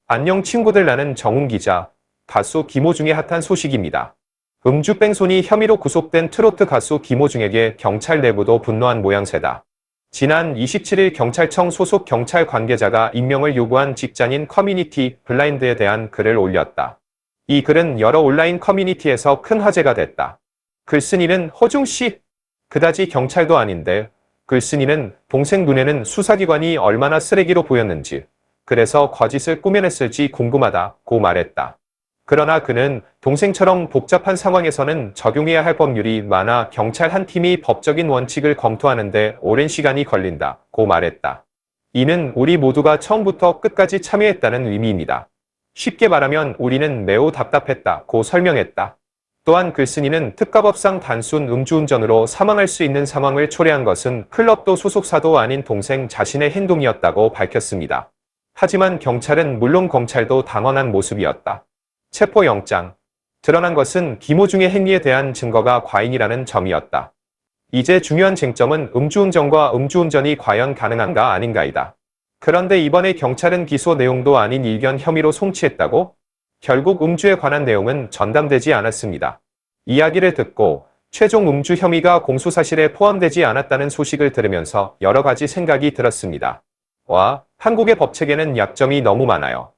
안녕 친구들, 나는 정훈 기자. 가수 김호중의 핫한 소식입니다. 음주 뺑소니 혐의로 구속된 트로트 가수 김호중에게 경찰 내부도 분노한 모양새다. 지난 27일 경찰청 소속 경찰 관계자가 익명을 요구한 직장인 커뮤니티 블라인드에 대한 글을 올렸다. 이 글은 여러 온라인 커뮤니티에서 큰 화제가 됐다. 글쓴이는 호중 씨, 그다지 경찰도 아닌데. 글쓴이는 동생 눈에는 수사기관이 얼마나 쓰레기로 보였는지, 그래서 거짓을 꾸며냈을지 궁금하다고 말했다. 그러나 그는 동생처럼 복잡한 상황에서는 적용해야 할 법률이 많아 경찰 한 팀이 법적인 원칙을 검토하는데 오랜 시간이 걸린다고 말했다. 이는 우리 모두가 처음부터 끝까지 참여했다는 의미입니다. 쉽게 말하면 우리는 매우 답답했다고 설명했다. 또한 글쓴이는 특가법상 단순 음주운전으로 사망할 수 있는 상황을 초래한 것은 클럽도 소속사도 아닌 동생 자신의 행동이었다고 밝혔습니다. 하지만 경찰은 물론 검찰도 당황한 모습이었다. 체포영장. 드러난 것은 김호중의 행위에 대한 증거가 과잉이라는 점이었다. 이제 중요한 쟁점은 음주운전과 음주운전이 과연 가능한가 아닌가이다. 그런데 이번에 경찰은 기소 내용도 아닌 일견 혐의로 송치했다고? 결국 음주에 관한 내용은 전담되지 않았습니다. 이야기를 듣고 최종 음주 혐의가 공소사실에 포함되지 않았다는 소식을 들으면서 여러 가지 생각이 들었습니다. 와, 한국의 법체계는 약점이 너무 많아요.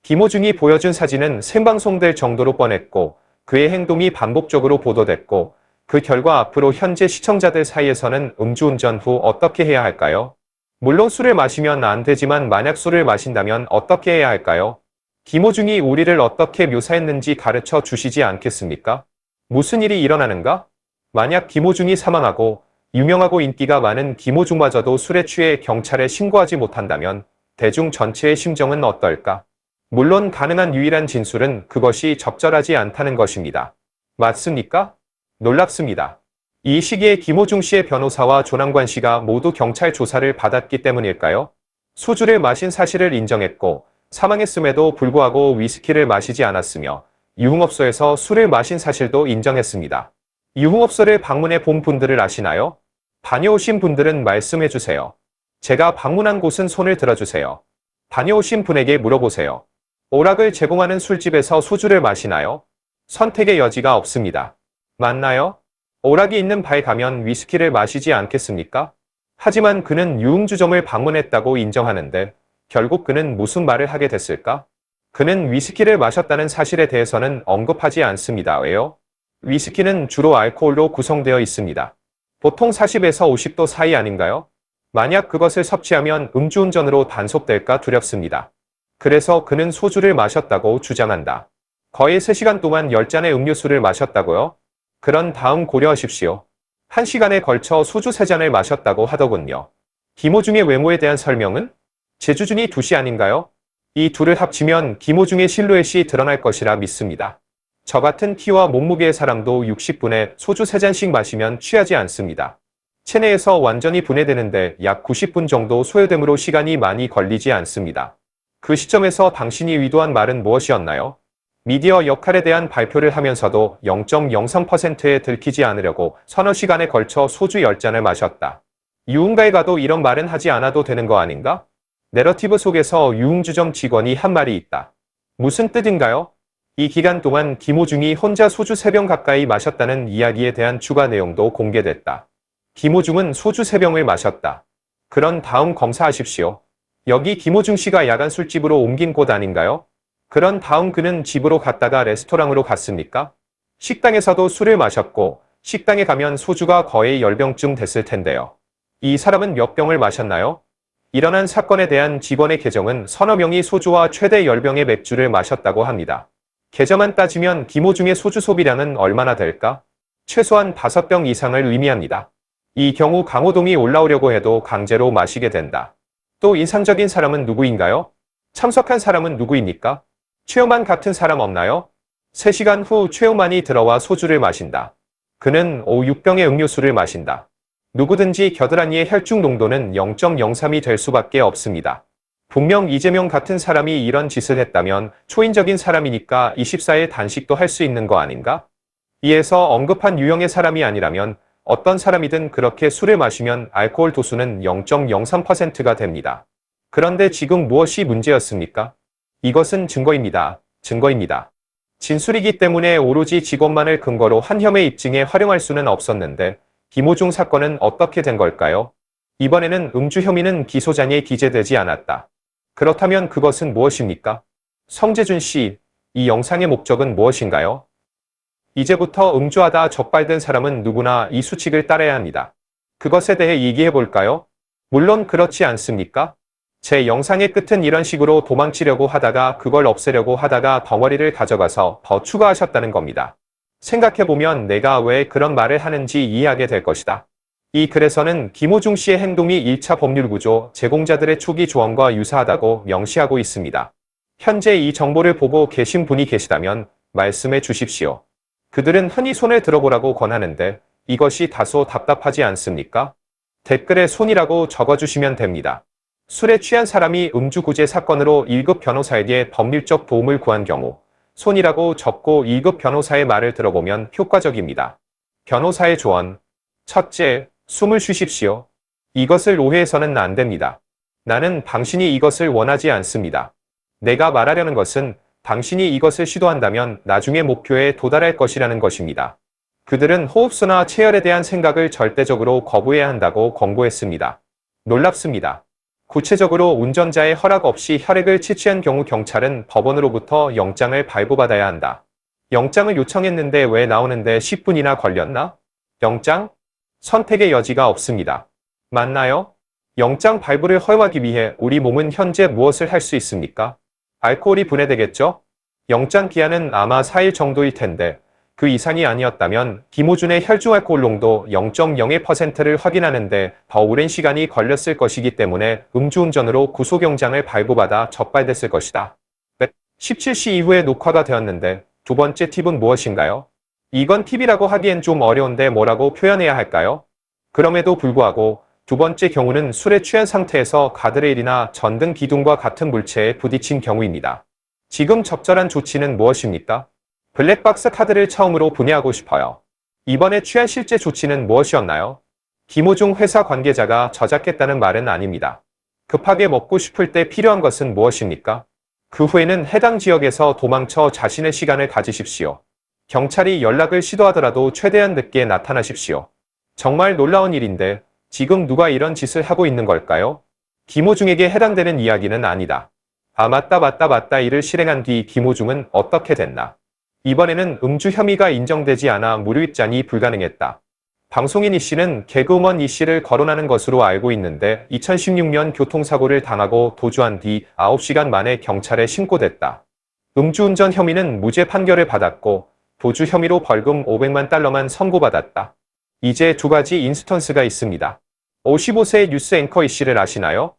김호중이 보여준 사진은 생방송될 정도로 뻔했고 그의 행동이 반복적으로 보도됐고 그 결과 앞으로 현재 시청자들 사이에서는 음주운전 후 어떻게 해야 할까요? 물론 술을 마시면 안 되지만 만약 술을 마신다면 어떻게 해야 할까요? 김호중이 우리를 어떻게 묘사했는지 가르쳐 주시지 않겠습니까? 무슨 일이 일어나는가? 만약 김호중이 사망하고 유명하고 인기가 많은 김호중마저도 술에 취해 경찰에 신고하지 못한다면 대중 전체의 심정은 어떨까? 물론 가능한 유일한 진술은 그것이 적절하지 않다는 것입니다. 맞습니까? 놀랍습니다. 이 시기에 김호중 씨의 변호사와 조남관 씨가 모두 경찰 조사를 받았기 때문일까요? 소주를 마신 사실을 인정했고 사망했음에도 불구하고 위스키를 마시지 않았으며 유흥업소에서 술을 마신 사실도 인정했습니다. 유흥업소를 방문해 본 분들을 아시나요? 다녀오신 분들은 말씀해 주세요. 제가 방문한 곳은 손을 들어주세요. 다녀오신 분에게 물어보세요. 오락을 제공하는 술집에서 소주를 마시나요? 선택의 여지가 없습니다. 맞나요? 오락이 있는 바에 가면 위스키를 마시지 않겠습니까? 하지만 그는 유흥주점을 방문했다고 인정하는데 결국 그는 무슨 말을 하게 됐을까? 그는 위스키를 마셨다는 사실에 대해서는 언급하지 않습니다. 왜요? 위스키는 주로 알코올로 구성되어 있습니다. 보통 40에서 50도 사이 아닌가요? 만약 그것을 섭취하면 음주운전으로 단속될까 두렵습니다. 그래서 그는 소주를 마셨다고 주장한다. 거의 3시간 동안 10잔의 음료수를 마셨다고요? 그런 다음 고려하십시오. 1시간에 걸쳐 소주 3잔을 마셨다고 하더군요. 김호중의 외모에 대한 설명은? 재주준이 2시 아닌가요? 이 둘을 합치면 김호중의 실루엣이 드러날 것이라 믿습니다. 저 같은 키와 몸무게의 사람도 60분에 소주 3잔씩 마시면 취하지 않습니다. 체내에서 완전히 분해되는데 약 90분 정도 소요되므로 시간이 많이 걸리지 않습니다. 그 시점에서 당신이 의도한 말은 무엇이었나요? 미디어 역할에 대한 발표를 하면서도 0.03%에 들키지 않으려고 서너 시간에 걸쳐 소주 10잔을 마셨다. 유흥가에 가도 이런 말은 하지 않아도 되는 거 아닌가? 내러티브 속에서 유흥주점 직원이 한 말이 있다. 무슨 뜻인가요? 이 기간 동안 김호중이 혼자 소주 3병 가까이 마셨다는 이야기에 대한 추가 내용도 공개됐다. 김호중은 소주 3병을 마셨다. 그런 다음 검사하십시오. 여기 김호중 씨가 야간 술집으로 옮긴 곳 아닌가요? 그런 다음 그는 집으로 갔다가 레스토랑으로 갔습니까? 식당에서도 술을 마셨고 식당에 가면 소주가 거의 10병쯤 됐을 텐데요. 이 사람은 몇 병을 마셨나요? 일어난 사건에 대한 직원의 계정은 서너 명이 소주와 최대 10병의 맥주를 마셨다고 합니다. 계정만 따지면 김호중의 소주 소비량은 얼마나 될까? 최소한 5병 이상을 의미합니다. 이 경우 강호동이 올라오려고 해도 강제로 마시게 된다. 또 인상적인 사람은 누구인가요? 참석한 사람은 누구입니까? 최영만 같은 사람 없나요? 3시간 후 최영만이 들어와 소주를 마신다. 그는 6병의 음료수를 마신다. 누구든지 겨드랑이의 혈중 농도는 0.03이 될 수밖에 없습니다. 분명 이재명 같은 사람이 이런 짓을 했다면 초인적인 사람이니까 24일 단식도 할 수 있는 거 아닌가? 이에서 언급한 유형의 사람이 아니라면 어떤 사람이든 그렇게 술을 마시면 알코올 도수는 0.03%가 됩니다. 그런데 지금 무엇이 문제였습니까? 이것은 증거입니다. 증거입니다. 진술이기 때문에 오로지 직업만을 근거로 한 혐의 입증에 활용할 수는 없었는데 김호중 사건은 어떻게 된 걸까요? 이번에는 음주 혐의는 기소장에 기재되지 않았다. 그렇다면 그것은 무엇입니까? 성재준 씨, 이 영상의 목적은 무엇인가요? 이제부터 음주하다 적발된 사람은 누구나 이 수칙을 따라야 합니다. 그것에 대해 얘기해 볼까요? 물론 그렇지 않습니까? 제 영상의 끝은 이런 식으로 도망치려고 하다가 그걸 없애려고 하다가 덩어리를 가져가서 더 추가하셨다는 겁니다. 생각해보면 내가 왜 그런 말을 하는지 이해하게 될 것이다. 이 글에서는 김호중 씨의 행동이 1차 법률구조 제공자들의 초기 조언과 유사하다고 명시하고 있습니다. 현재 이 정보를 보고 계신 분이 계시다면 말씀해 주십시오. 그들은 흔히 손을 들어보라고 권하는데 이것이 다소 답답하지 않습니까? 댓글에 손이라고 적어주시면 됩니다. 술에 취한 사람이 음주구제 사건으로 1급 변호사에게 법률적 도움을 구한 경우 손이라고 적고 2급 변호사의 말을 들어보면 효과적입니다. 변호사의 조언. 첫째, 숨을 쉬십시오. 이것을 오해해서는 안 됩니다. 나는 당신이 이것을 원하지 않습니다. 내가 말하려는 것은 당신이 이것을 시도한다면 나중에 목표에 도달할 것이라는 것입니다. 그들은 호흡수나 체열에 대한 생각을 절대적으로 거부해야 한다고 권고했습니다. 놀랍습니다. 구체적으로 운전자의 허락 없이 혈액을 채취한 경우 경찰은 법원으로부터 영장을 발부받아야 한다. 영장을 요청했는데 왜 나오는데 10분이나 걸렸나? 영장? 선택의 여지가 없습니다. 맞나요? 영장 발부를 허용하기 위해 우리 몸은 현재 무엇을 할 수 있습니까? 알코올이 분해되겠죠? 영장 기한은 아마 4일 정도일 텐데 그 이상이 아니었다면 김호준의 혈중 알코올 농도 0.01%를 확인하는데 더 오랜 시간이 걸렸을 것이기 때문에 음주운전으로 구속영장을 발부받아 적발됐을 것이다. 17시 이후에 녹화가 되었는데 두 번째 팁은 무엇인가요? 이건 팁이라고 하기엔 좀 어려운데 뭐라고 표현해야 할까요? 그럼에도 불구하고 두 번째 경우는 술에 취한 상태에서 가드레일이나 전등 기둥과 같은 물체에 부딪힌 경우입니다. 지금 적절한 조치는 무엇입니까? 블랙박스 카드를 처음으로 분해하고 싶어요. 이번에 취한 실제 조치는 무엇이었나요? 김호중 회사 관계자가 저작했다는 말은 아닙니다. 급하게 먹고 싶을 때 필요한 것은 무엇입니까? 그 후에는 해당 지역에서 도망쳐 자신의 시간을 가지십시오. 경찰이 연락을 시도하더라도 최대한 늦게 나타나십시오. 정말 놀라운 일인데 지금 누가 이런 짓을 하고 있는 걸까요? 김호중에게 해당되는 이야기는 아니다. 아 맞다 이를 실행한 뒤 김호중은 어떻게 됐나? 이번에는 음주 혐의가 인정되지 않아 무료 입장이 불가능했다. 방송인 이 씨는 개그우먼 이 씨를 거론하는 것으로 알고 있는데 2016년 교통사고를 당하고 도주한 뒤 9시간 만에 경찰에 신고됐다. 음주운전 혐의는 무죄 판결을 받았고 도주 혐의로 벌금 500만 달러만 선고받았다. 이제 두 가지 인스턴스가 있습니다. 55세 뉴스 앵커 이 씨를 아시나요?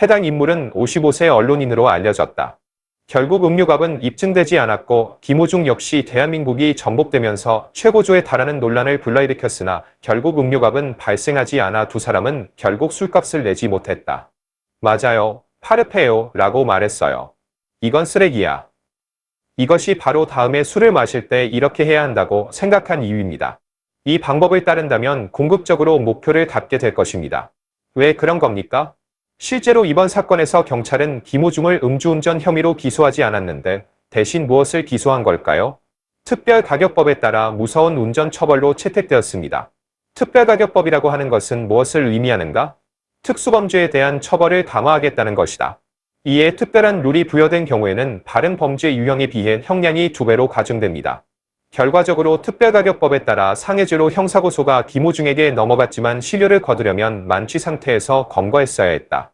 해당 인물은 55세 언론인으로 알려졌다. 결국 음유갑은 입증되지 않았고 김호중 역시 대한민국이 전복되면서 최고조에 달하는 논란을 불러일으켰으나 결국 음유갑은 발생하지 않아 두 사람은 결국 술값을 내지 못했다. 맞아요. 파르페요 라고 말했어요. 이건 쓰레기야. 이것이 바로 다음에 술을 마실 때 이렇게 해야 한다고 생각한 이유입니다. 이 방법을 따른다면 궁극적으로 목표를 갖게 될 것입니다. 왜 그런 겁니까? 실제로 이번 사건에서 경찰은 김호중을 음주운전 혐의로 기소하지 않았는데 대신 무엇을 기소한 걸까요? 특별가격법에 따라 무서운 운전 처벌로 채택되었습니다. 특별가격법이라고 하는 것은 무엇을 의미하는가? 특수범죄에 대한 처벌을 담화하겠다는 것이다. 이에 특별한 룰이 부여된 경우에는 다른 범죄 유형에 비해 형량이 2배로 가중됩니다. 결과적으로 특별가격법에 따라 상해죄로 형사고소가 김호중에게 넘어갔지만 실효를 거두려면 만취 상태에서 검거했어야 했다.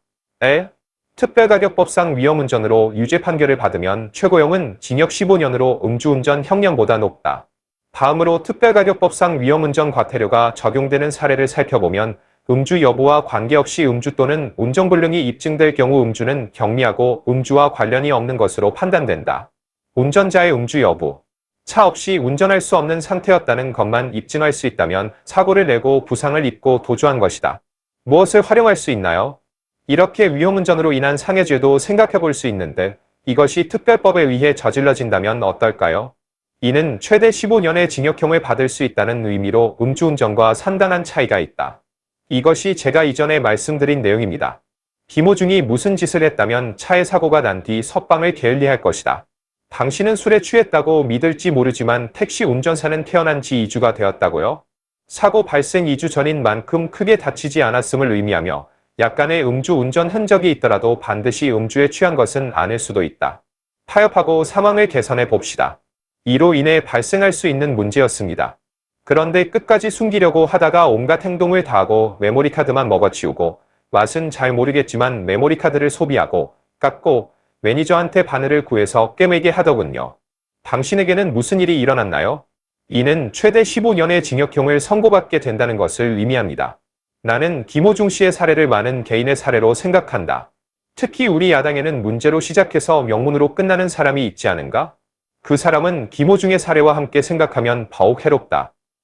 특별가격법상 위험운전으로 유죄 판결을 받으면 최고형은 징역 15년으로 음주운전 형량보다 높다. 다음으로 특별가격법상 위험운전 과태료가 적용되는 사례를 살펴보면 음주 여부와 관계없이 음주 또는 운전불능이 입증될 경우 음주는 경미하고 음주와 관련이 없는 것으로 판단된다. 운전자의 음주 여부. 차 없이 운전할 수 없는 상태였다는 것만 입증할 수 있다면 사고를 내고 부상을 입고 도주한 것이다. 무엇을 활용할 수 있나요? 이렇게 위험운전으로 인한 상해죄도 생각해 볼 수 있는데 이것이 특별법에 의해 저질러진다면 어떨까요? 이는 최대 15년의 징역형을 받을 수 있다는 의미로 음주운전과 상당한 차이가 있다. 이것이 제가 이전에 말씀드린 내용입니다. 김호중이 무슨 짓을 했다면 차에 사고가 난 뒤 석방을 게을리할 것이다. 당신은 술에 취했다고 믿을지 모르지만 택시 운전사는 태어난 지 2주가 되었다고요? 사고 발생 2주 전인 만큼 크게 다치지 않았음을 의미하며 약간의 음주 운전 흔적이 있더라도 반드시 음주에 취한 것은 아닐 수도 있다. 타협하고 상황을 개선해 봅시다. 이로 인해 발생할 수 있는 문제였습니다. 그런데 끝까지 숨기려고 하다가 온갖 행동을 다하고 메모리카드만 먹어치우고 맛은 잘 모르겠지만 메모리카드를 소비하고 깎고 매니저한테 바늘을 구해서 꿰매게 하더군요. 당신에게는 무슨 일이 일어났나요? 이는 최대 15년의 징역형을 선고받게 된다는 것을 의미합니다. 나는 김호중 씨의 사례를 많은 개인의 사례로 생각한다. 특히 우리 야당에는 문제로 시작해서 명문으로 끝나는 사람이 있지 않은가? 그 사람은 김호중의 사례와 함께 생각하면 더욱 해롭다.